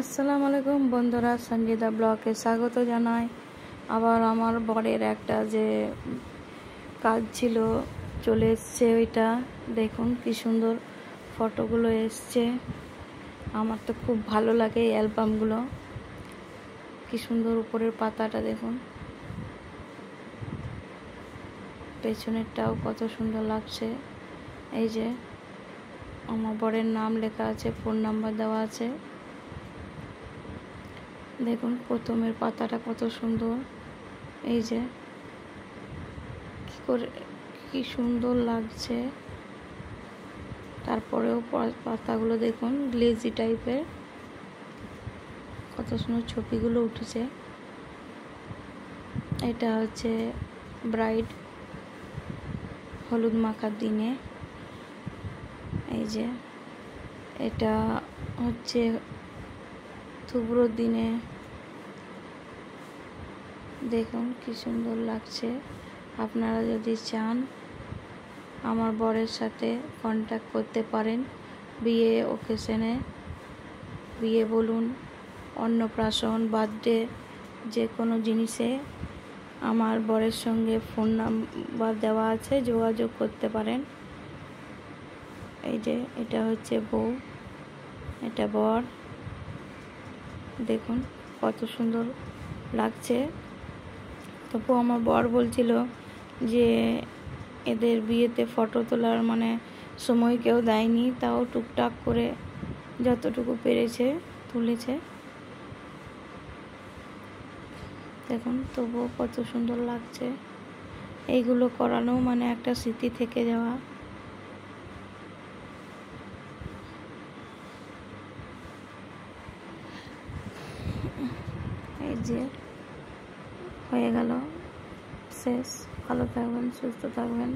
আসসালামু আলাইকুম বন্ধুরা, সঞ্জিতা ব্লগে স্বাগত জানাই। আবার আমার বরের একটা যে কাজ ছিল চলে এসছে, ওইটা দেখুন কি সুন্দর ফটোগুলো এসছে। আমার তো খুব ভালো লাগে এই অ্যালবামগুলো, কি সুন্দর উপরের পাতাটা দেখুন, পেছনেরটাও কত সুন্দর লাগছে। এই যে আমার বরের নাম লেখা আছে, ফোন নাম্বার দেওয়া আছে। দেখুন প্রথমের পাতাটা কত সুন্দর, এই যে কি সুন্দর লাগছে। তারপরেও পাতাগুলো দেখুন গ্লেজি টাইপের, কত সুন্দর ছবিগুলো উঠেছে। এটা হচ্ছে ব্রাইড হলুদ মাখার দিনে। এই যে এটা হচ্ছে থুবড়োর দিনে। দেখুন কি সুন্দর লাগছে। আপনারা যদি চান আমার বরের সাথে কন্ট্যাক্ট করতে পারেন। বিয়ে ওকেশনে, বিয়ে বলুন, অন্নপ্রাশন, বার্থডে, যে কোনো জিনিসে আমার বরের সঙ্গে ফোন নাম্বার দেওয়া আছে, যোগাযোগ করতে পারেন। এই যে এটা হচ্ছে বউ, এটা বর। দেখুন কত সুন্দর লাগছে। তবু আমার বর বলছিল যে এদের বিয়েতে ফটো তোলার সময় কেউ দেয়নি, তাও টুকটাক করে যতটুকু পেরেছে তুলেছে। দেখুন তবুও কত সুন্দর লাগছে। এইগুলো করানো একটা স্মৃতি থেকে যাওয়া। এই যে হয়ে গেল, শেষ। ভালো থাকবেন, সুস্থ থাকবেন।